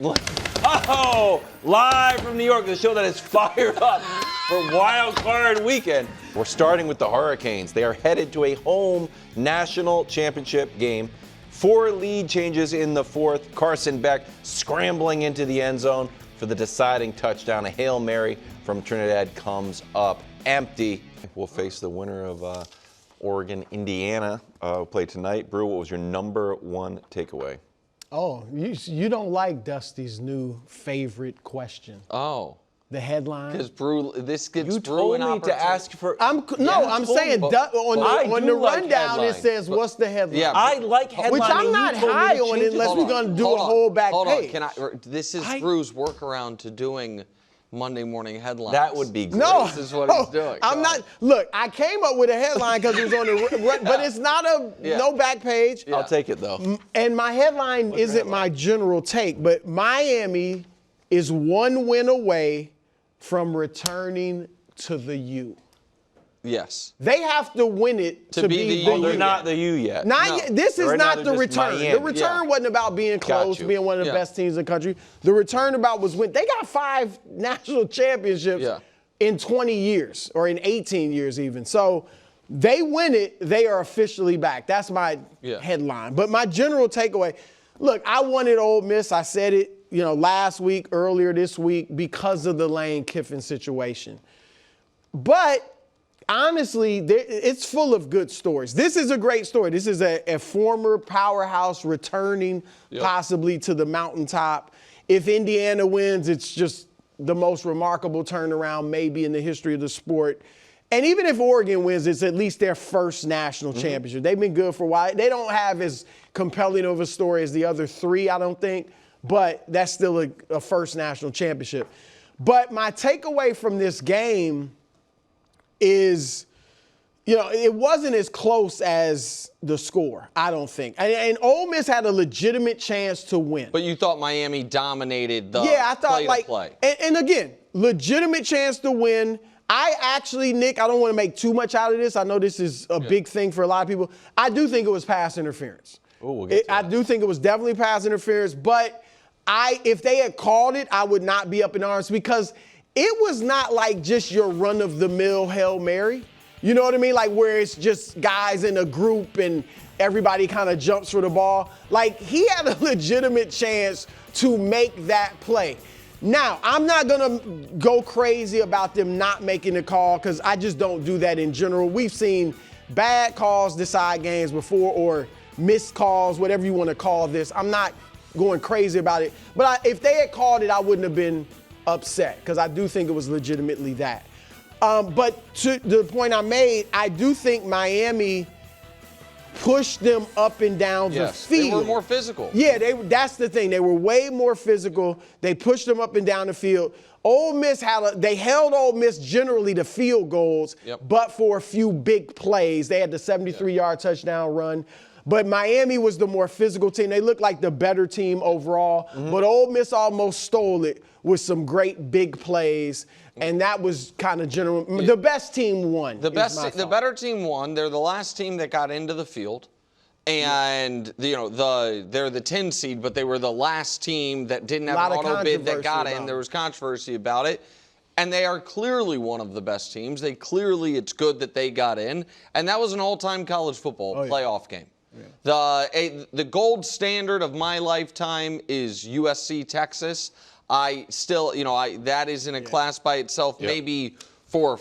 Oh, live from New York, the show that is fired up for Wild Card Weekend. We're starting with the Hurricanes. They are headed to a home national championship game. 4 lead changes in the fourth. Carson Beck scrambling into the end zone for the deciding touchdown. A Hail Mary from Trinidad comes up empty. We'll face the winner of Oregon, Indiana. Play tonight. Brew, what was your number 1 takeaway? Oh, you don't like Dusty's new favorite question. Oh. The headline. Because Brew, this gets You Brew told an me opportunity. to ask for. I'm saying on the like rundown it headlines. says what's the headline. Yeah, I like headline. Which I'm and not you told me high to on change it unless we're going to do a whole back page. This is Brew's workaround to doing Monday morning headlines. That would be great. No, This is what he's doing. I'm not. Look, I came up with a headline because it was on the, but it's not no back page. I'll take it though. And my headline isn't my general take, but Miami is 1 win away from returning to the U. Yes. They have to win it to be the U. Oh, they're not the U yet. This is Right now not they're the just return. Miami. The return wasn't about being close, you. being one of the best teams in the country. The return about was win. They got 5 national championships in 20 years or in 18 years even. So they win it, they are officially back. That's my headline. But my general takeaway, look, I wanted Ole Miss. I said it, last week, earlier this week, because of the Lane Kiffin situation. But honestly, it's full of good stories. This is a great story. This is a former powerhouse returning possibly to the mountaintop. If Indiana wins, it's just the most remarkable turnaround maybe in the history of the sport. And even if Oregon wins, it's at least their first national championship. They've been good for a while. They don't have as compelling of a story as the other 3, I don't think, but that's still a first national championship. But my takeaway from this game is, it wasn't as close as the score, I don't think. And Ole Miss had a legitimate chance to win. But you thought Miami dominated the I thought play. And again, legitimate chance to win. I actually, Nick, I don't want to make too much out of this. I know this is a big thing for a lot of people. I do think it was pass interference. Oh, we'll get to I that. do think it was definitely pass interference, but if they had called it, I would not be up in arms because it was not like just your run-of-the-mill Hail Mary. You know what I mean? Like where it's just guys in a group and everybody kind of jumps for the ball. Like he had a legitimate chance to make that play. Now, I'm not going to go crazy about them not making the call because I just don't do that in general. We've seen bad calls decide games before or missed calls, whatever you want to call this. I'm not going crazy about it. But if they had called it, I wouldn't have been upset because I do think it was legitimately that. But to the point I made, I do think Miami pushed them up and down the field. They were more physical. Yeah, that's the thing. They were way more physical. They pushed them up and down the field. Ole Miss they held Ole Miss generally to field goals, but for a few big plays. They had the 73-yard touchdown run. But Miami was the more physical team. They looked like the better team overall. But Ole Miss almost stole it with some great big plays. And that was kind of general. The best team won. The better team won. They're the last team that got into the field. And, they're the 10 seed, but they were the last team that didn't have an auto bid that got in. There was controversy about it. And they are clearly one of the best teams. It's good that they got in. And that was an all-time college football playoff game. Yeah. The gold standard of my lifetime is USC, Texas. That is in a class by itself, maybe for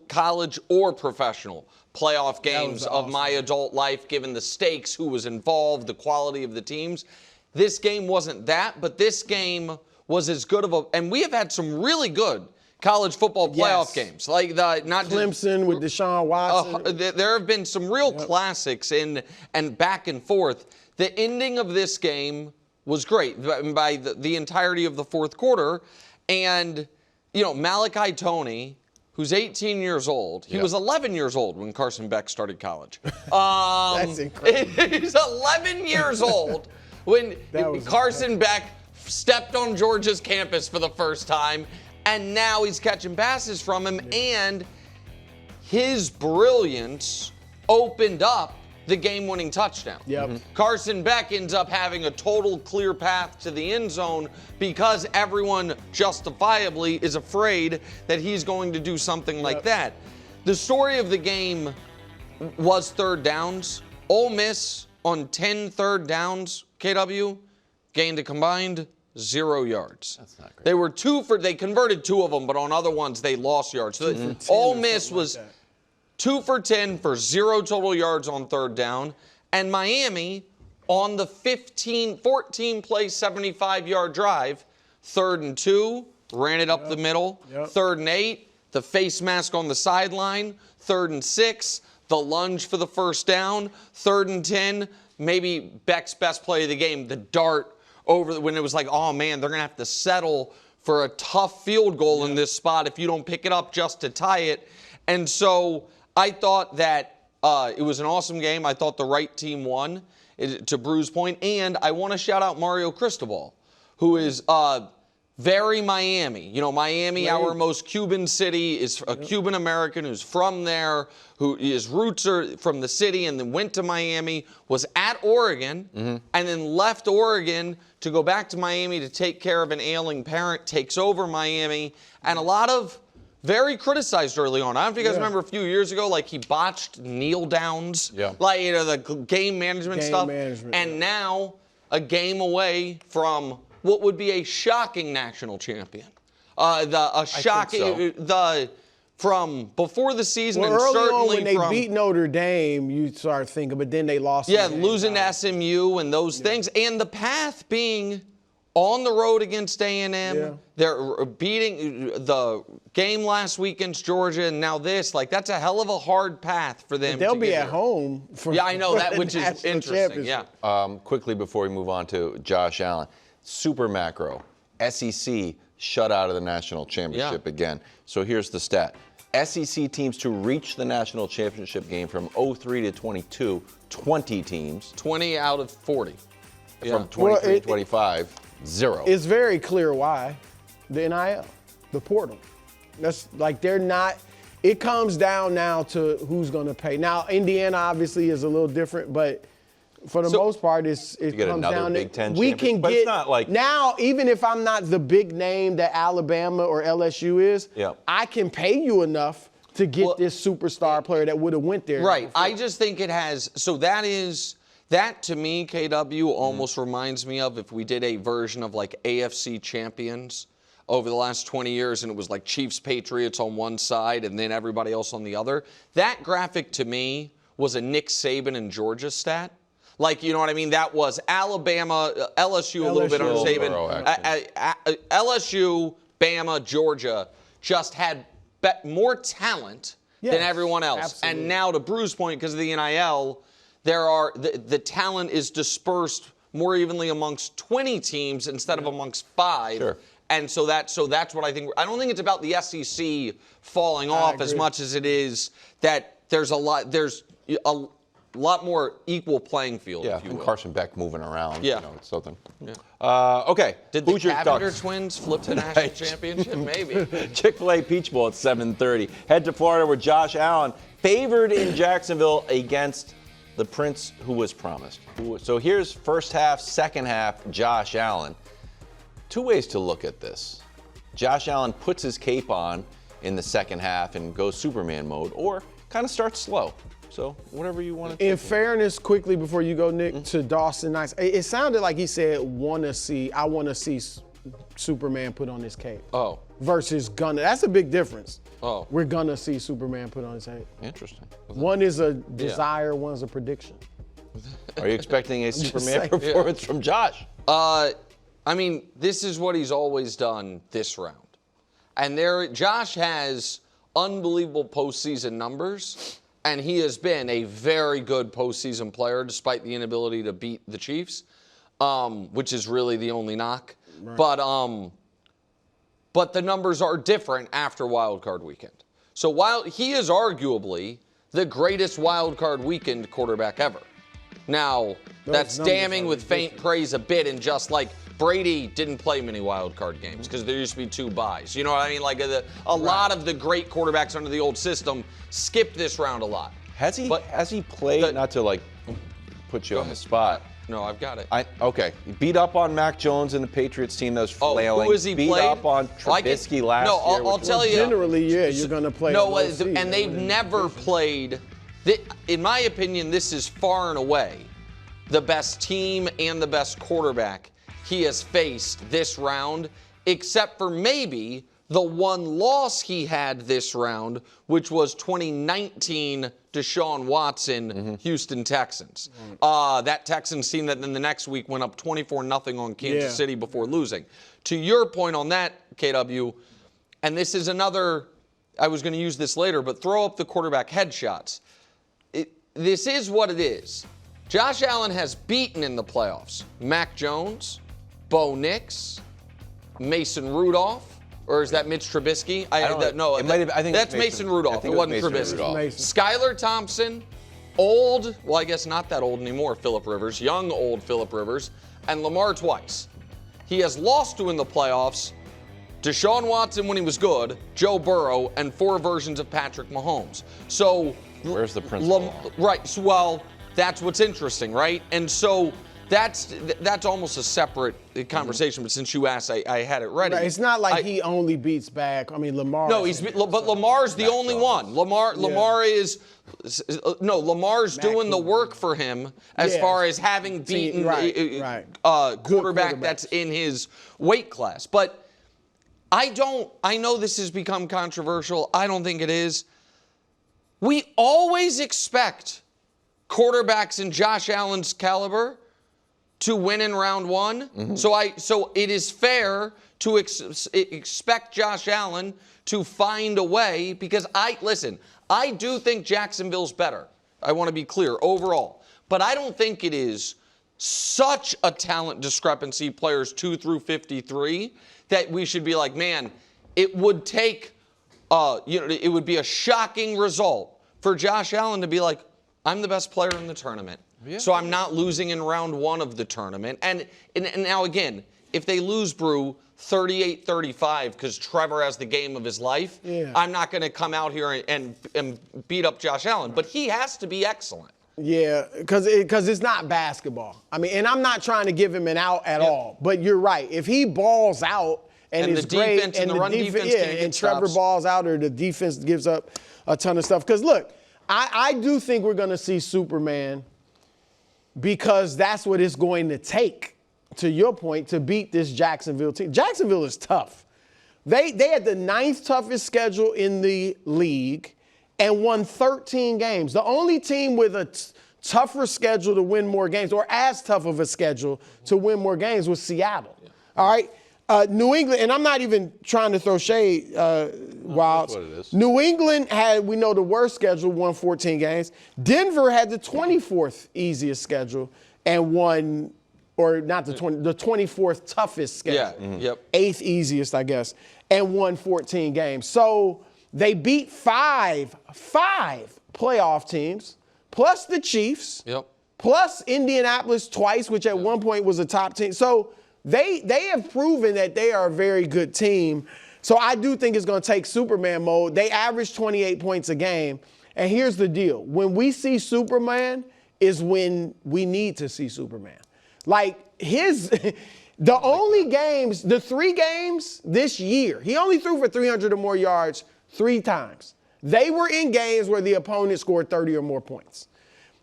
college or professional playoff games of my adult life, given the stakes, who was involved, the quality of the teams. This game wasn't that, but this game was as good of and we have had some really good college football playoff games, like not Clemson with Deshaun Watson. There have been some real classics and back and forth. The ending of this game was great by the entirety of the fourth quarter, and Malachi Toney, who's 18 years old, he was 11 years old when Carson Beck started college. That's incredible. He's 11 years old when Carson Beck stepped on Georgia's campus for the first time. And now he's catching passes from him, and his brilliance opened up the game-winning touchdown. Yep. Carson Beck ends up having a total clear path to the end zone because everyone justifiably is afraid that he's going to do something like that. The story of the game was third downs. Ole Miss on 10 third downs, KW, gained a combined 0 yards. That's not great. They were they converted 2 of them, but on other ones they lost yards. So Ole Miss was 2 for 10 for 0 total yards on third down. And Miami, on the 14-play, 75-yard drive, 3rd and 2, ran it up the middle. 3rd and 8, the face mask on the sideline. 3rd and 6, the lunge for the first down. 3rd and 10, maybe Beck's best play of the game, the dart over when it was like, oh man, they're going to have to settle for a tough field goal in this spot if you don't pick it up just to tie it. And so I thought that it was an awesome game. I thought the right team won, to Brew's point. And I want to shout out Mario Cristobal, who is very Miami. You know, Miami, our most Cuban city, is a Cuban American who's from there, who his roots are from the city and then went to Miami, was at Oregon, and then left Oregon to go back to Miami to take care of an ailing parent, takes over Miami, and a lot of very criticized early on. I don't know if you guys remember a few years ago, like he botched kneel downs, like, you know, the game management stuff. And now a game away from what would be a shocking national champion. From before the season, and early certainly on when they beat Notre Dame, you start thinking, but then they lost. Yeah, losing to SMU and those things, and the path being on the road against A&M. They're beating the game last week against Georgia, and now this. Like, that's a hell of a hard path for them. They'll be at home. I know that, which is interesting. Yeah. Quickly before we move on to Josh Allen, super macro, SEC shut out of the national championship again. So here's the stat. SEC teams to reach the national championship game from 03 to 22, 20 teams. 20 out of 40. From 23 to 25, 0. It's very clear why. The NIL, the portal. That's like they're not. It comes down now to who's going to pay. Now, Indiana obviously is a little different, but for the most part, it comes down Big Ten to we can but get it's not like, now. Even if I'm not the big name that Alabama or LSU is, I can pay you enough to get this superstar player that would have went there. Right. I just think it has. So that to me, KW almost reminds me of if we did a version of like AFC champions over the last 20 years, and it was like Chiefs, Patriots on one side, and then everybody else on the other. That graphic to me was a Nick Saban and Georgia stat. Like, you know what I mean? That was Alabama, LSU a little bit on Saban. LSU, Bama, Georgia just had more talent than everyone else. Absolutely. And now, to Brew's point, because of the NIL, the talent is dispersed more evenly amongst 20 teams instead of amongst 5. Sure. And so that's what I think. I don't think it's about the SEC falling off as much as it is that there's a lot more equal playing field. Yeah, if you and will. Carson Beck moving around. Yeah. You know, it's something. Okay. Did the Cavender twins flip the national championship? Maybe. Chick-fil-A Peach Bowl at 7:30. Head to Florida where Josh Allen favored in Jacksonville against the Prince who was promised. So here's first half, second half, Josh Allen. Two ways to look at this. Josh Allen puts his cape on in the second half and goes Superman mode, or kind of starts slow. So whatever you want to. In fairness, quickly before you go, Nick, to Dawson Nice, it sounded like he said, I want to see Superman put on his cape. Oh. Versus gonna. That's a big difference. Oh. We're gonna see Superman put on his cape. Interesting. One is a desire, one's a prediction. Are you expecting a Superman performance from Josh? I mean, this is what he's always done this round. And Josh has unbelievable postseason numbers, and he has been a very good postseason player despite the inability to beat the Chiefs, which is really the only knock. Right. But the numbers are different after Wild Card Weekend. So while he is arguably the greatest Wild Card Weekend quarterback ever. Now, that's damning with faint praise a bit, and just like Brady didn't play many wild card games because there used to be 2 byes. You know what I mean? Like a lot of the great quarterbacks under the old system skipped this round a lot. Has he played? Not to like put you on the spot. No, I've got it. Okay. He beat up on Mac Jones and the Patriots team that was flailing. Who has he beat played? up on Trubisky last year. I'll tell you. Generally, yeah, you're going to play. No, and they've never played. In my opinion, this is far and away the best team and the best quarterback he has faced this round, except for maybe the one loss he had this round, which was 2019 Deshaun Watson, Houston Texans. That Texans team that then the next week went up 24-0 on Kansas City before losing. To your point on that, KW, and this is another, I was going to use this later, but throw up the quarterback headshots. This is what it is. Josh Allen has beaten in the playoffs Mac Jones, Bo Nix, Mason Rudolph, or is that Mitch Trubisky? I think that's Mason Rudolph. It wasn't Trubisky. Skylar Thompson, old, well, I guess not that old anymore, Phillip Rivers, young old Phillip Rivers, and Lamar twice. He has lost to in the playoffs Deshaun Watson when he was good, Joe Burrow, and 4 versions of Patrick Mahomes. So where's the principle? Right. So, well, that's what's interesting, right? And so that's almost a separate conversation. But since you asked, I had it ready. Right. It's not like he only beats back. I mean, Lamar. No, but Lamar's the only one. Lamar is. No, Lamar's doing the work for him as far as having beaten quarterback that's in his weight class. But I know this has become controversial. I don't think it is. We always expect quarterbacks in Josh Allen's caliber to win in round 1. So it is fair to expect Josh Allen to find a way because I do think Jacksonville's better. I want to be clear overall. But I don't think it is such a talent discrepancy, players 2 through 53, that we should be like, man, it would take, it would be a shocking result for Josh Allen to be like, I'm the best player in the tournament. Yeah. So I'm not losing in round 1 of the tournament. And now again, if they lose, Brew, 38-35 because Trevor has the game of his life, I'm not going to come out here and beat up Josh Allen. But he has to be excellent. Yeah, because it's not basketball. I mean, and I'm not trying to give him an out at all. But you're right. If he balls out and is great, and the run defense and Trevor balls out or the defense gives up a ton of stuff. Because look, I do think we're going to see Superman because that's what it's going to take, to your point, to beat this Jacksonville team. Jacksonville is tough. They had the 9th toughest schedule in the league and won 13 games. The only team with a tougher schedule to win more games, or as tough of a schedule to win more games, was Seattle. Yeah. All right? New England, and I'm not even trying to throw shade, Wilds. That's what it is. New England had, we know, the worst schedule, won 14 games. Denver had the 24th easiest schedule and won, or not the 24th toughest schedule. Yeah. 8th easiest, I guess, and won 14 games. So they beat five playoff teams, plus the Chiefs, plus Indianapolis twice, which at one point was a top team. So they have proven that they are a very good team. So I do think it's going to take Superman mode. They average 28 points a game. And here's the deal. When we see Superman is when we need to see Superman. Like the only games, the 3 games this year, he only threw for 300 or more yards 3 times. They were in games where the opponent scored 30 or more points.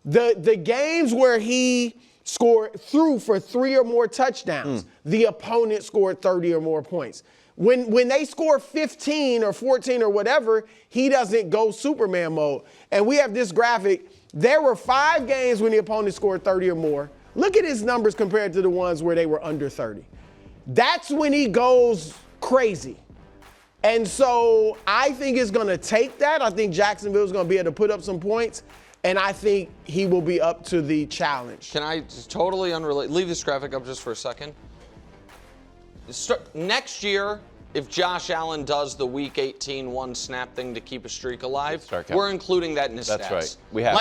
The games where he threw for 3 or more touchdowns, the opponent scored 30 or more points. When they score 15 or 14 or whatever, he doesn't go Superman mode. And we have this graphic. There were 5 games when the opponent scored 30 or more. Look at his numbers compared to the ones where they were under 30. That's when he goes crazy. And so I think it's going to take that. I think Jacksonville's going to be able to put up some points. And I think he will be up to the challenge. Can I just totally unrelated, leave this graphic up just for a second? Next year, if Josh Allen does the Week 18 one snap thing to keep a streak alive, we're including that in his stats. That's right. We have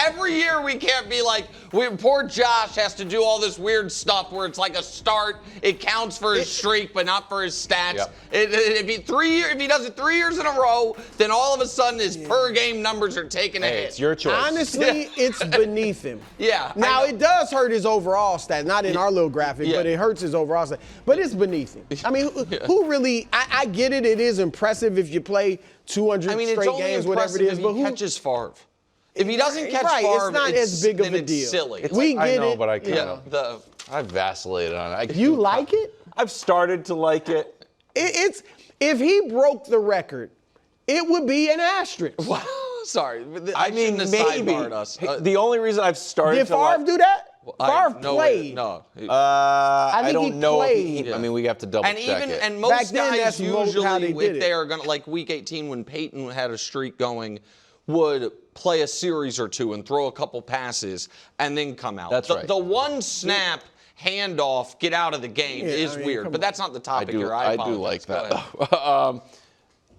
every year we can't be like, poor Josh has to do all this weird stuff where it's like a start, it counts for his streak but not for his stats. Yep. If he does it 3 years in a row, then all of a sudden his per game numbers are taking a hit. It's your choice. Honestly, it's beneath him. Yeah. Now it does hurt his overall stat, not in our little graphic, but it hurts his overall stat. But it's beneath him. I mean, who really? I get it. It is impressive if you play 200 straight games, whatever it is. But who catches Favre? If he doesn't catch Favre, it's not as big of a deal. It's silly. We get I know, it. but I can't. I've vacillated on it. You like it? I've started to like it. It's if he broke the record, it would be an asterisk. Wow. Sorry. I mean, maybe. Us. The only reason I've started Did to like... Favre do that? Favre No, played. no. I think don't he know. played. I mean, we have to double check it. And most Back then, guys that's usually, how they if did it. they are going to, like Week 18 when Peyton had a streak going, would play a series or two and throw a couple passes and then come out. That's right. The one snap handoff, get out of the game is weird. But that's not the topic here. I do like that.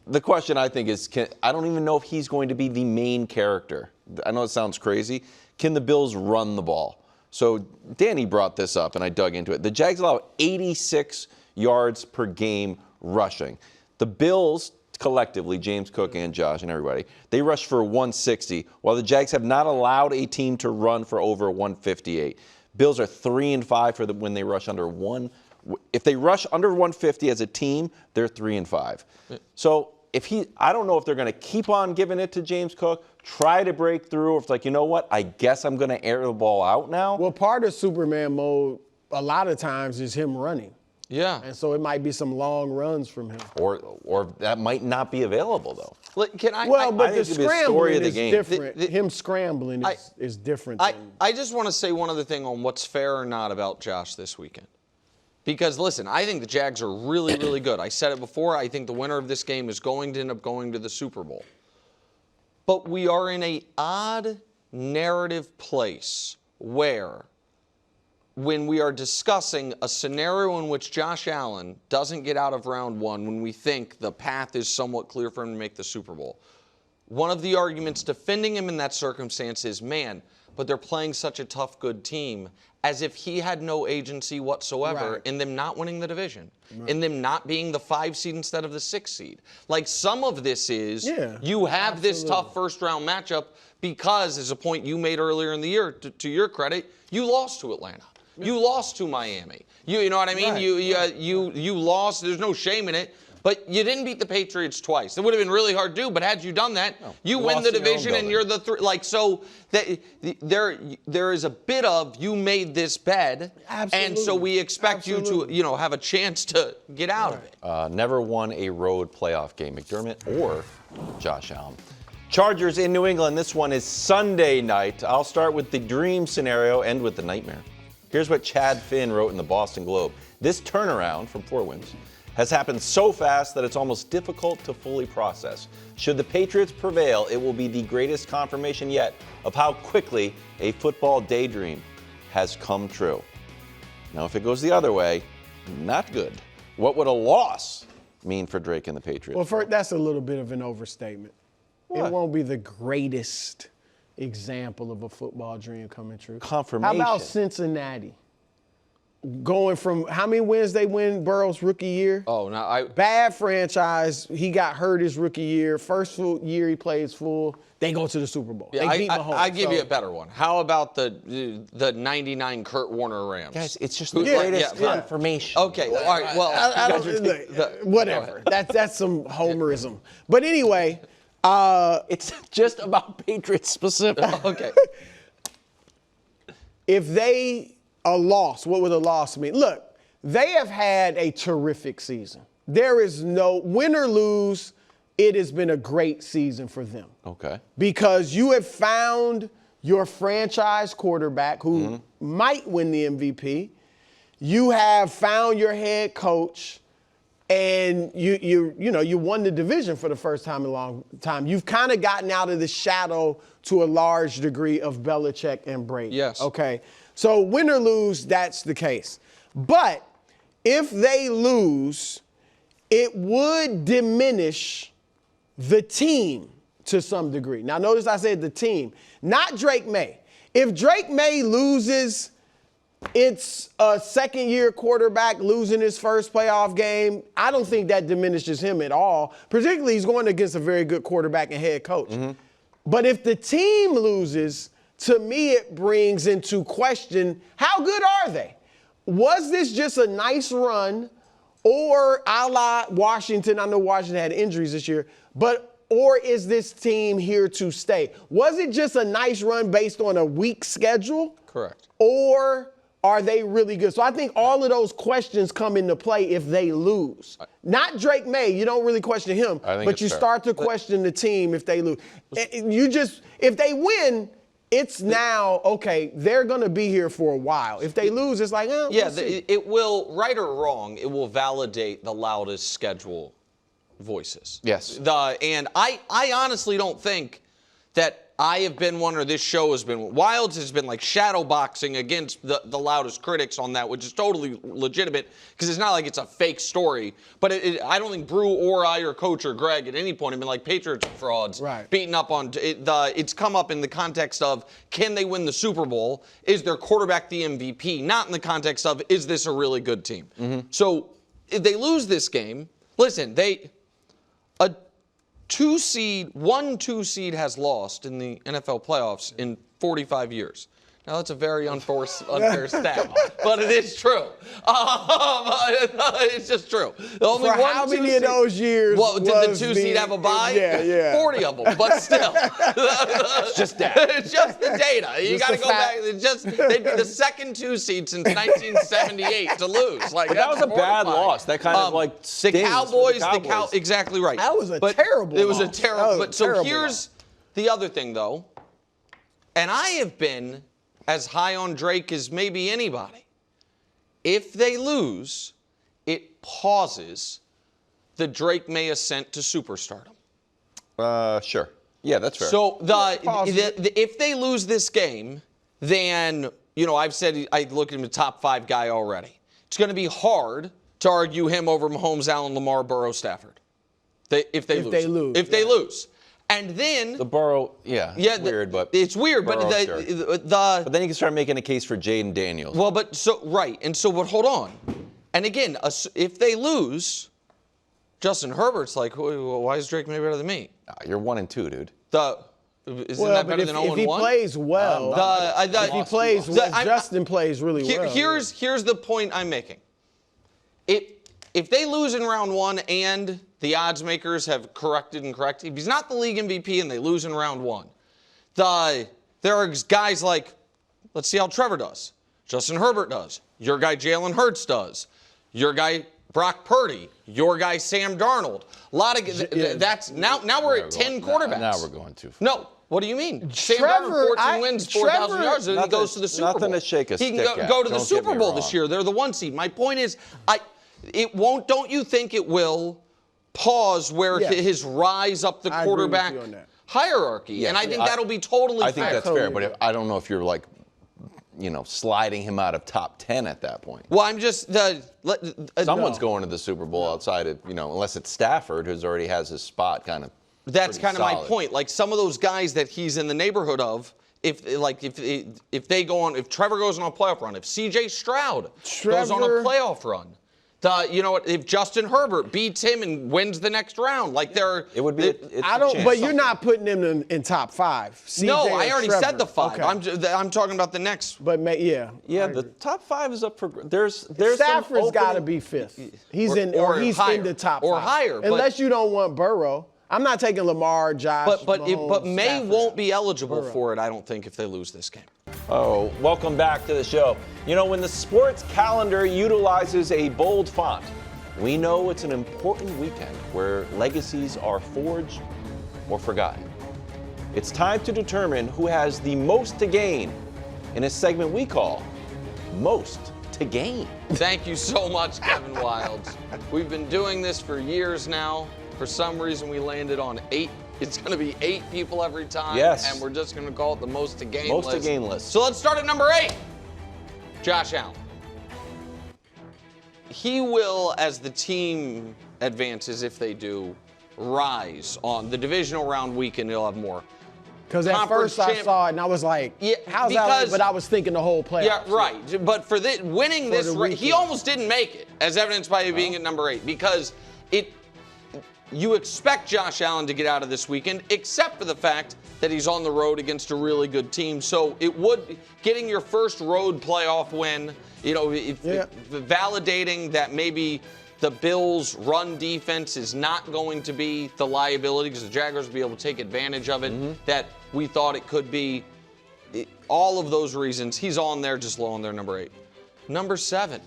The question, I think, is I don't even know if he's going to be the main character. I know it sounds crazy. Can the Bills run the ball? So Danny brought this up, and I dug into it. The Jags allow 86 yards per game rushing. The Bills, collectively, James Cook and Josh and everybody, they rush for 160, while the Jags have not allowed a team to run for over 158. Bills are 3-5 when they rush under one. If they rush under 150 as a team, they're 3-5. So I don't know if they're going to keep on giving it to James Cook, try to break through, or if it's like, you know what, I guess I'm going to air the ball out now. Well, part of Superman mode, a lot of times, is him running. Yeah. And so it might be some long runs from him. Or that might not be available, though. But the scrambling is different. Him scrambling is different. I just want to say one other thing on what's fair or not about Josh this weekend. Because, listen, I think the Jags are really, really good. I said it before. I think the winner of this game is going to end up going to the Super Bowl. But we are in an odd narrative place where when we are discussing a scenario in which Josh Allen doesn't get out of round one, when we think the path is somewhat clear for him to make the Super Bowl, one of the arguments defending him in that circumstance is, man, but they're playing such a tough, good team, as if he had no agency whatsoever in them not winning the division, in them not being the 5 seed instead of the 6 seed. Like, some of this is you have this tough first-round matchup because, as a point you made earlier in the year, to your credit, you lost to Atlanta. You lost to Miami. You know what I mean? You lost. There's no shame in it. But you didn't beat the Patriots twice. It would have been really hard to do, but had you done that, you win the division and you're the so there is a bit of you made this bed, and so we expect you to have a chance to get out of it. Never won a road playoff game, McDermott or Josh Allen. Chargers in New England. This one is Sunday night. I'll start with the dream scenario, end with the nightmare. Here's what Chad Finn wrote in the Boston Globe. This turnaround from 4 wins has happened so fast that it's almost difficult to fully process. Should the Patriots prevail, it will be the greatest confirmation yet of how quickly a football daydream has come true. Now, if it goes the other way, not good. What would a loss mean for Drake and the Patriots? Well, that's a little bit of an overstatement. What? It won't be the greatest example of a football dream coming true. Confirmation. How about Cincinnati? Going from how many wins they win Burrow's rookie year? Oh, no, bad franchise. He got hurt his rookie year. First full year he plays full. They go to the Super Bowl. Yeah, they beat Mahomes. I give you a better one. How about the 99 Kurt Warner Rams? Guys, it's just the greatest confirmation. Okay, all right. Well, I don't, whatever. That's some homerism. But anyway, it's just about Patriots specific. Okay. If they a loss, what would a loss mean? Look, they have had a terrific season. There is no win or lose. It has been a great season for them. Okay. Because you have found your franchise quarterback who might win the MVP. You have found your head coach, and you won the division for the first time in a long time. You've kind of gotten out of the shadow to a large degree of Belichick and Brady. Yes. Okay. So win or lose, that's the case. But if they lose, it would diminish the team to some degree. Now, notice I said the team, not Drake May. If Drake May loses, it's a second-year quarterback losing his first playoff game. I don't think that diminishes him at all. Particularly, he's going against a very good quarterback and head coach. But if the team loses, to me, it brings into question, how good are they? Was this just a nice run, or a la Washington? I know Washington had injuries this year, or is this team here to stay? Was it just a nice run based on a weak schedule? Correct. Or are they really good? So I think all of those questions come into play if they lose. Not Drake May. You don't really question him, but you start to question the team if they lose. If they win, it's now, okay, they're going to be here for a while. If they lose, it's like, we'll see. It will, right or wrong, it will validate the loudest schedule voices. Yes. And I honestly don't think that I have been one, or this show has been. Wilds has been like shadow boxing against the loudest critics on that, which is totally legitimate because it's not like it's a fake story. But I don't think Brew or I or Coach or Greg at any point have been like Patriots frauds, beating up on it. It's come up in the context of, can they win the Super Bowl? Is their quarterback the MVP? Not in the context of, is this a really good team? So if they lose this game, listen, a 2 seed has lost in the NFL playoffs in 45 years. Now, that's a very unfair stat, but it is true. It's just true. Only For how many of those years did the 2 seed have a bye? Yeah. 40 of them, but still. It's just data. It's just the data. You got to go back. They'd be the second 2 seed since 1978 to lose. Like, but that was a bad loss. That kind of like stings. The Cowboys. Exactly right. That was a terrible It was loss. a terrible. But so terrible here's loss. the other thing, though. And I have been as high on Drake as maybe anybody. If they lose, it pauses the Drake May ascent to superstardom. Sure. Yeah, that's fair. So if they lose this game, then, I've said I look at him as a top 5 guy already. It's going to be hard to argue him over Mahomes, Allen, Lamar, Burrow, Stafford. If they lose. And then the Burrow, it's weird, but it's weird. Burrow, but but then you can start making a case for Jaden Daniels. Well, but hold on. And again, if they lose, Justin Herbert's like, why is Drake May better than me? You're 1-2, dude. Isn't that better than 0-1? If he plays well, Justin plays really well. Here's the point I'm making. If they lose in round 1 and the odds makers have corrected, if he's not the league MVP and they lose in round 1, there are guys like, let's see how Trevor does. Justin Herbert does. Your guy Jalen Hurts does. Your guy Brock Purdy. Your guy Sam Darnold. A lot of that's now we're at 10 quarterbacks. Now we're going too far. No. What do you mean? Sam Darnold, 14 wins, 4,000 yards, and he goes to the Super Bowl. Nothing to shake a stick at. He can go to the Super Bowl this year. They're the 1 seed. My point is, it won't. Don't you think it will pause where his rise up the quarterback hierarchy? Yes. And I think that'll be totally fair. I think that's fair, but I don't know if you're like, sliding him out of top 10 at that point. Well, I'm just someone's going to the Super Bowl outside of unless it's Stafford, who's already has his spot kind of. That's kind of my point. Like some of those guys that he's in the neighborhood of. If they go on, if Trevor goes on a playoff run, if C.J. Stroud goes on a playoff run. If Justin Herbert beats him and wins the next round, it would be. But you're not putting him in top 5. CJ no, I already said the 5. Okay. I'm talking about the next. But the top 5 is up for. There's Stafford's got to be 5th. He's in the top 5 or higher, unless you don't want Burrow. I'm not taking Lamar, Josh. But Mahomes, May Stafford. won't be eligible for it. I don't think if they lose this game. Oh, welcome back to the show. When the sports calendar utilizes a bold font, we know it's an important weekend where legacies are forged or forgotten. It's time to determine who has the most to gain in a segment we call Most to Gain. Thank you so much, Kevin Wilds. We've been doing this for years now. For some reason, we landed on 8. It's going to be 8 people every time. Yes. And we're just going to call it the Most to Gain list. Most to Gain list. So let's start at number 8. Josh Allen. he will, as the team advances, if they do, rise on the divisional round weekend. He'll have more. Because at first I saw it and I was like, how's that? Like? But I was thinking the whole playoffs. Yeah, right. But for winning this, he almost didn't make it, as evidenced by being at number 8, because you expect Josh Allen to get out of this weekend, except for the fact that he's on the road against a really good team. So getting your first road playoff win, validating that maybe the Bills' run defense is not going to be the liability because the Jaguars will be able to take advantage of it that we thought it could be. All of those reasons, he's on there, just low on there, number 8. Number 7,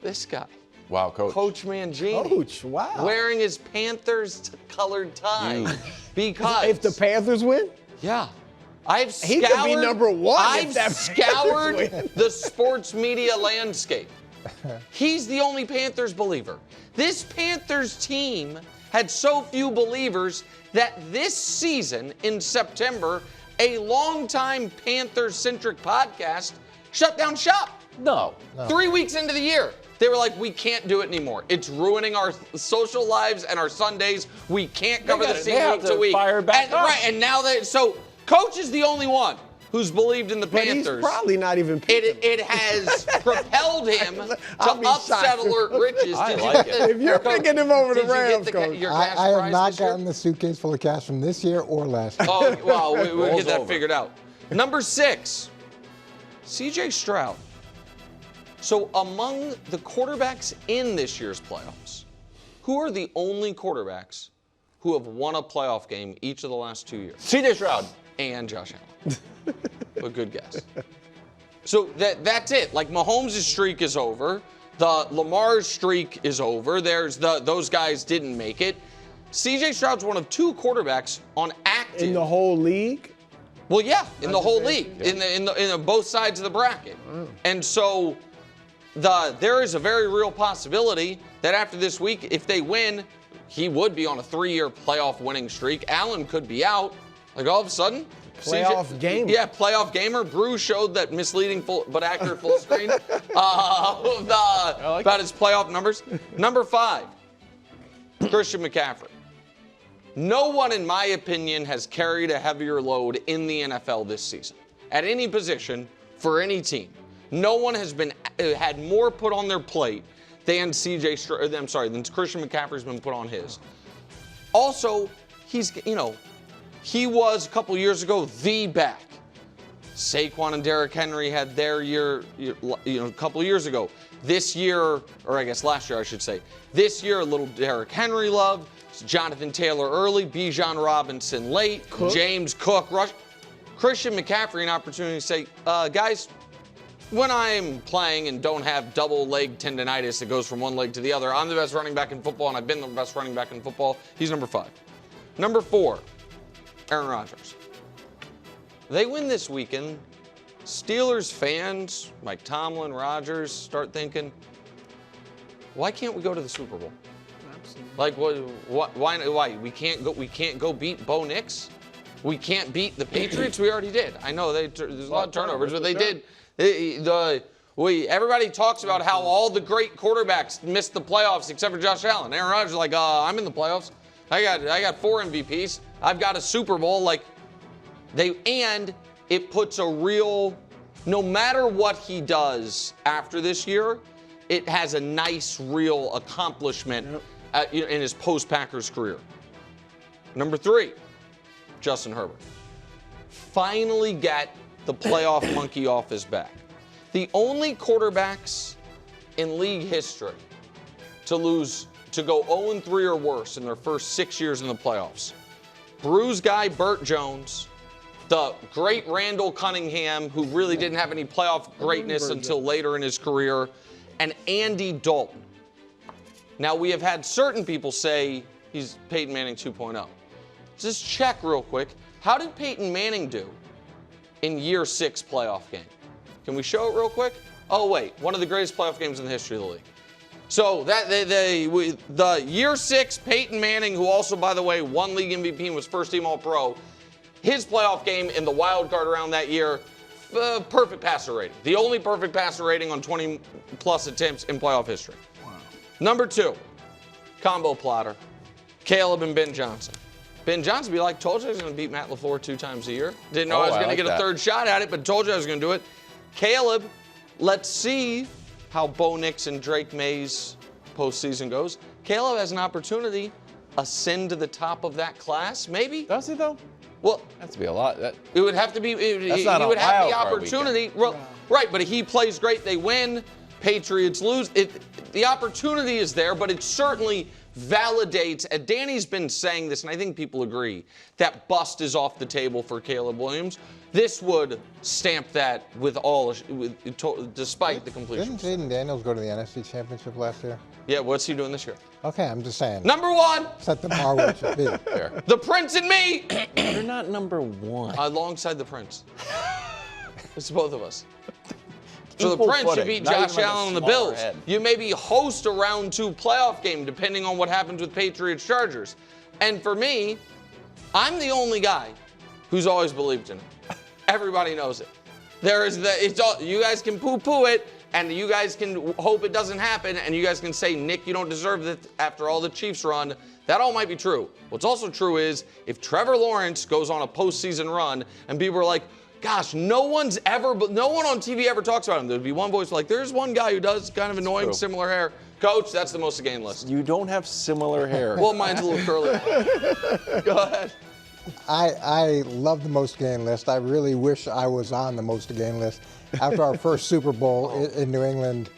this guy. Wow, Coach. Coach Mangini. Coach, wow. Wearing his Panthers-colored tie. Because if the Panthers win? Yeah. He could be number 1. I've scoured the sports media landscape. He's the only Panthers believer. This Panthers team had so few believers that this season in September, a longtime Panthers-centric podcast shut down shop. No. 3 weeks into the year. They were like, we can't do it anymore. It's ruining our social lives and our Sundays. We can't cover the scene week to week. Fire back up. Right, and now so Coach is the only one who's believed in the Panthers. But he's probably not even It has propelled him to upset alert riches. If you're picking him over the Rams, Coach. I have not gotten the suitcase full of cash from this year or last year. Oh, well, we'll get that figured out. Number 6, C.J. Stroud. So among the quarterbacks in this year's playoffs, who are the only quarterbacks who have won a playoff game each of the last 2 years? C.J. Stroud. And Josh Allen. A good guess. So that's it. Like Mahomes' streak is over. The Lamar's streak is over. Those guys didn't make it. C.J. Stroud's one of 2 quarterbacks on active. In the whole league? Well, yeah, in the whole league, in both sides of the bracket. And so there is a very real possibility that after this week, if they win, he would be on a 3-year playoff winning streak. Allen could be out. Like all of a sudden, playoff gamer. Yeah, playoff gamer. Brew showed that misleading but accurate full screen about his playoff numbers. Number 5, Christian McCaffrey. No one, in my opinion, has carried a heavier load in the NFL this season at any position for any team. No one has had more put on their plate than Christian McCaffrey's been put on his. Also, he was a couple years ago the back. Saquon and Derrick Henry had their year, a couple years ago. This year, or I guess last year I should say, this year a little Derrick Henry love, Jonathan Taylor early, Bijan Robinson late, James Cook, Christian McCaffrey an opportunity to say, guys, when I'm playing and don't have double leg tendonitis that goes from one leg to the other, I'm the best running back in football, and I've been the best running back in football. He's number 5. Number 4, Aaron Rodgers. They win this weekend. Steelers fans, Mike Tomlin, Rodgers, start thinking, why can't we go to the Super Bowl? Absolutely. Like, why? We can't go beat Bo Nix? We can't beat the Patriots? We already did. I know there's a lot of turnovers, but they did. Everybody talks about how all the great quarterbacks missed the playoffs except for Josh Allen. Aaron Rodgers is like, I'm in the playoffs. I got 4 MVPs. I've got a Super Bowl. And it puts a real, no matter what he does after this year, it has a nice, real accomplishment in his post-Packers career. Number 3, Justin Herbert. Finally get the playoff monkey off his back. The only quarterbacks in league history to go 0-3 or worse in their first 6 years in the playoffs. Bruise guy Burt Jones, the great Randall Cunningham, who really didn't have any playoff greatness until later in his career, and Andy Dalton. Now, we have had certain people say he's Peyton Manning 2.0. Just check real quick. How did Peyton Manning do in year 6 playoff game? Can we show it real quick? Oh, wait. One of the greatest playoff games in the history of the league. So the year 6 Peyton Manning, who also, by the way, won league MVP and was first team All-Pro, his playoff game in the wild card round that year, perfect passer rating. The only perfect passer rating on 20-plus attempts in playoff history. Wow. Number 2, combo plotter, Caleb and Ben Johnson. Ben Johnson be like, told you I was going to beat Matt LaFleur 2 times a year. Didn't know I was going to get a third shot at it, but told you I was going to do it. Caleb, let's see how Bo Nix and Drake May's postseason goes. Caleb has an opportunity ascend to the top of that class, maybe. Does he though? Well, that's to be a lot. It would have to be. He would have the opportunity. Well, right, but he plays great. They win. Patriots lose. The opportunity is there, but it certainly validates. And Danny's been saying this, and I think people agree that bust is off the table for Caleb Williams. This would stamp that despite the completion. Didn't Jaden Daniels go to the NFC Championship last year? Yeah, what's he doing this year? Okay, I'm just saying. Number 1. Set the bar where it should be. The Prince and me. You're not number 1. Alongside the Prince. It's both of us. So the Prince should beat Josh Allen and the Bills. You maybe host a round 2 playoff game, depending on what happens with Patriots Chargers. And for me, I'm the only guy who's always believed in it. Everybody knows it. You guys can poo-poo it, and you guys can hope it doesn't happen, and you guys can say, Nick, you don't deserve it after all the Chiefs run. That all might be true. What's also true is if Trevor Lawrence goes on a postseason run and people are like, gosh, no one on TV ever talks about him. There'd be one voice like, there's one guy who does kind of annoying, similar hair. Coach, that's the most of game list. You don't have similar hair. Well, mine's a little curly. Go ahead. I love the most game list. I really wish I was on the most game list. After our first Super Bowl in New England,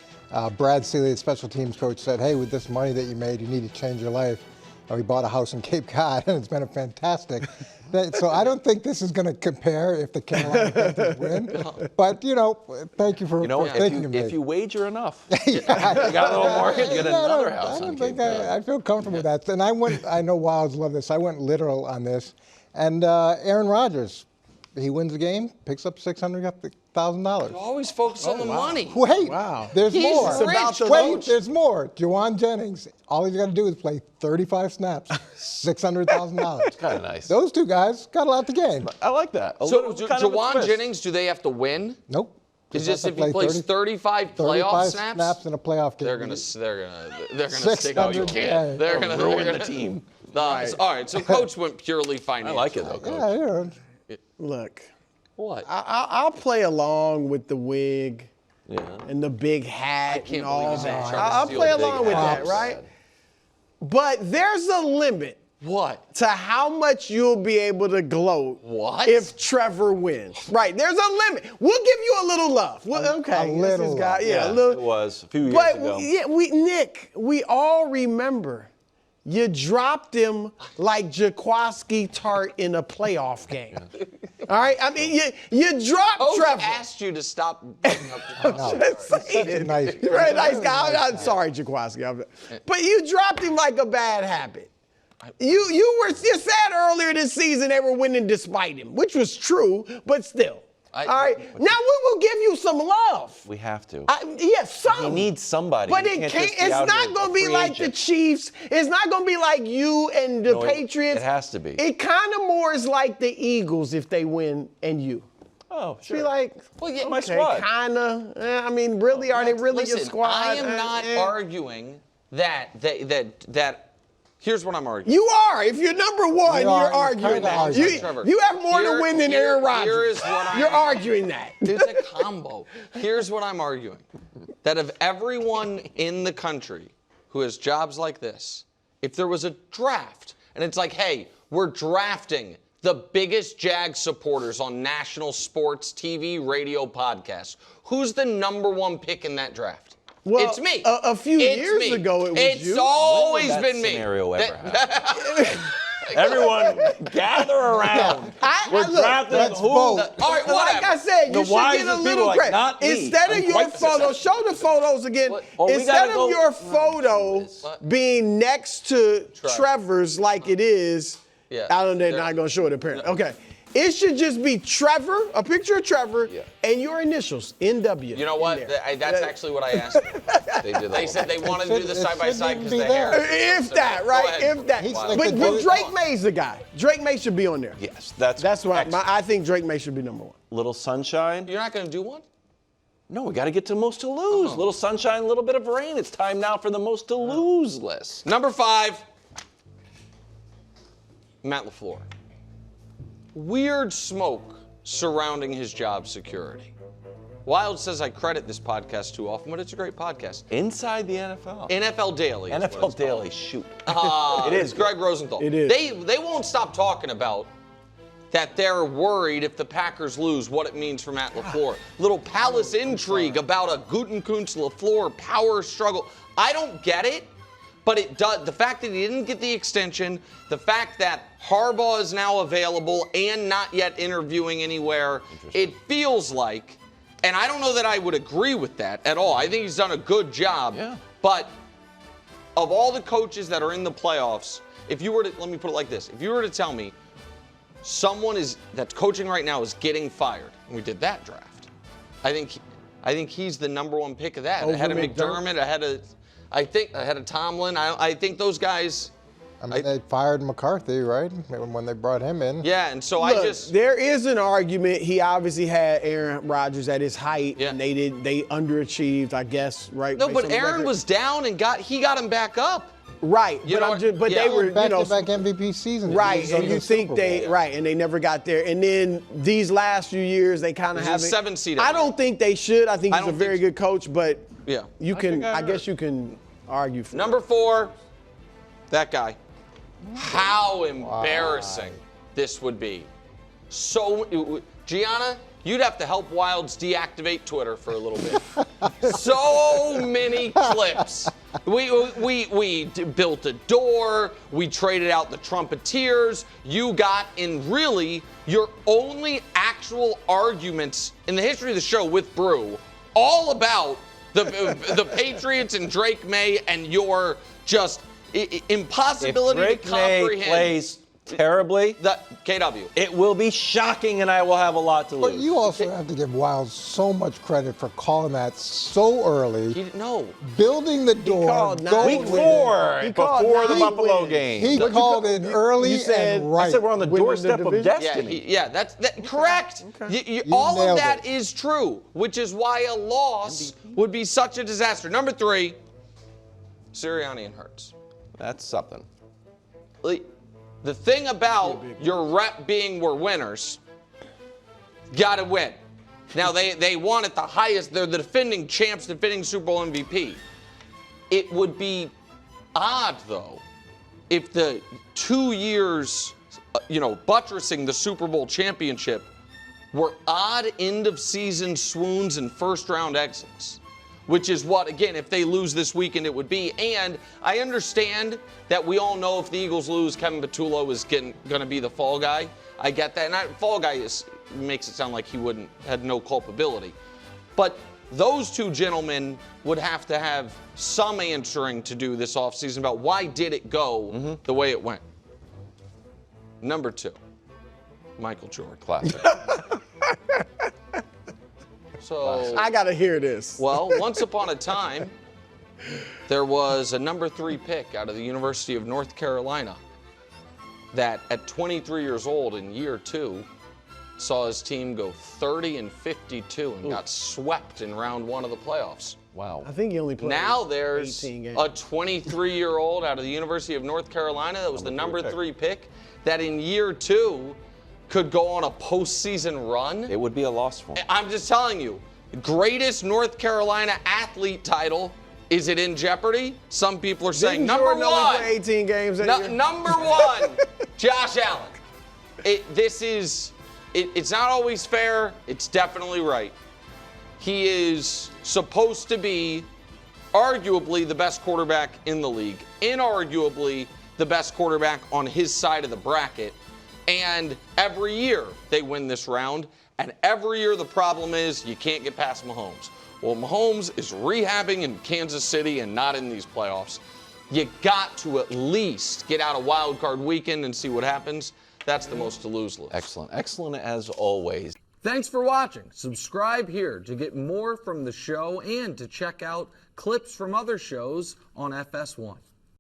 Brad Seeley, the special teams coach, said, hey, with this money that you made, you need to change your life. And we bought a house in Cape Cod, and it's been fantastic. So I don't think this is going to compare if the Carolina Panthers win. But, thank you for thinking of me. If you wager enough, you got a little mortgage, you get another house on Cape Cod. I feel comfortable with that. And I know Wilds love this. I went literal on this. And Aaron Rodgers, he wins the game, picks up $600,000. You always focus on the money. Wait, there's He's more. rich. Wait, there's more. Juwan Jennings, all he's got to do is play 35 snaps, $600,000. It's kind of nice. Those 2 guys got a lot to gain. I like that. So Juwan Jennings, do they have to win? Nope. It's just if he plays 35 playoff snaps in a playoff game. They're gonna stick out your can. They're gonna ruin the team. All right, so Coach went purely financial. I like it though, Coach. Yeah. Look. What? I'll play along with the wig and the big hat and all that. I'll play along with that, right? But there's a limit. What? To how much you'll be able to gloat if Trevor wins. Right, there's a limit. We'll give you a little love. Okay. A little love. A little. It was a few years ago. But Nick, we all remember you dropped him like Jaquaski Tart in a playoff game. All right? I mean, you dropped Trevor. I asked you to stop beating up I'm just saying. Nice. You're a nice guy. I'm sorry, Jaquaski. But you dropped him like a bad habit. You said earlier this season they were winning despite him, which was true, but still. All right. Now we will give you some love. We have to. Some. He needs somebody. But it's not going to be like the Chiefs. It's not going to be like you and the Patriots. It has to be. It kind of more is like the Eagles if they win and you. Oh, sure. Be like, my squad. Kind of. I mean, really, are they really your squad? I am not arguing that. Here's what I'm arguing. You are. If you're number 1, you're arguing that. You have more to win than Aaron Rodgers. You're arguing that. It's a combo. Here's what I'm arguing. That of everyone in the country who has jobs like this, if there was a draft, and it's like, hey, we're drafting the biggest Jag supporters on national sports, TV, radio, podcasts, who's the number 1 pick in that draft? Well, it's me. A few years ago, it was you. It's always been me. Scenario ever happen? Everyone, gather around. We're drafting who? All right, like I said, you should get a little credit. Instead of your photo, show the photos again. Instead of your photo being next to Trevor's like it is, I don't know, they're not going to show it apparently. Okay. It should just be Trevor, a picture of Trevor, and your initials, NW. You know what? That's actually what I asked. They said they wanted to do the side-by-side because the hair. If that, right? If that. But Drake May's the guy. Drake May should be on there. Yes, that's why I think Drake May should be number 1. Little sunshine. You're not going to do one? No, we got to get to most to lose. Little sunshine, a little bit of rain. It's time now for the most to lose list. Number 5, Matt LaFleur. Weird smoke surrounding his job security. Wild says I credit this podcast too often, but it's a great podcast. Inside the NFL. NFL Daily. NFL Daily, shoot. It is. Greg Rosenthal. It is. They won't stop talking about that they're worried if the Packers lose, what it means for Matt LaFleur. Little palace intrigue about a Gutekunst LaFleur power struggle. I don't get it. But it does. The fact that he didn't get the extension, the fact that Harbaugh is now available and not yet interviewing anywhere, it feels like, and I don't know that I would agree with that at all. I think he's done a good job. Yeah. But of all the coaches that are in the playoffs, if you were to, let me put it like this, if you were to tell me someone that's coaching right now is getting fired, and we did that draft, I think he's the number 1 pick of that. Ahead of McDermott, ahead of Tomlin. I think those guys. I mean, they fired McCarthy, right? When they brought him in. Yeah, and so there is an argument. He obviously had Aaron Rodgers at his height, and they underachieved, I guess, right? No, but Aaron was down and he got him back up. Right, they were back-to-back MVP seasons. Right, and you think and they never got there. And then these last few years, they kind of haven't. 7 seed. I don't think they should. I think he's a very good coach, but you can. I guess you can argue for number 4, that guy. How embarrassing this would be. So, Gianna, you'd have to help Wilds deactivate Twitter for a little bit. So many clips. We built a door. We traded out the Trumpeteers. You got in really your only actual arguments in the history of the show with Brew, all about the Patriots and Drake May and your just impossibility to comprehend. If Drake May plays terribly, KW, it will be shocking, and I will have a lot to lose. But you also have to give Wild so much credit for calling that so early. Building the door. Week 4, before the Buffalo game. He called it early and right. I said we're on the doorstep of destiny. That's correct. Okay. All of that is true, which is why a loss would be such a disaster. Number 3, Sirianni and Hurts. That's something. The thing about your rep being we're winners, got to win. Now, they won at the highest. They're the defending champs, defending Super Bowl MVP. It would be odd, though, if the 2 years, buttressing the Super Bowl championship were odd end-of-season swoons and first-round exits. Which is what, again, if they lose this weekend, it would be. And I understand that we all know if the Eagles lose, Kevin Patullo is going to be the fall guy. I get that. And fall guy makes it sound like he had no culpability. But those two gentlemen would have to have some answering to do this offseason about why did it go the way it went. Number 2, Michael Jordan. Classic. So I gotta hear this. Well, once upon a time, there was a number 3 pick out of the University of North Carolina that at 23 years old in year 2 saw his team go 30-52 and got swept in round 1 of the playoffs. Wow. I think he only played Now there's 18 games. a 23-year-old out of the University of North Carolina that was the number 3 pick that in year 2 could go on a postseason run. It would be a loss for him. I'm just telling you, greatest North Carolina athlete title, is it in jeopardy? Some people are saying number 1. Only played 18 games that year? Number 1, Josh Allen. It's not always fair. It's definitely right. He is supposed to be arguably the best quarterback in the league, inarguably the best quarterback on his side of the bracket. And every year they win this round, and every year the problem is you can't get past Mahomes. Well, Mahomes is rehabbing in Kansas City and not in these playoffs. You got to at least get out a wild card weekend and see what happens. That's the most to lose list. Excellent. Excellent as always. Thanks for watching. Subscribe here to get more from the show and to check out clips from other shows on FS1.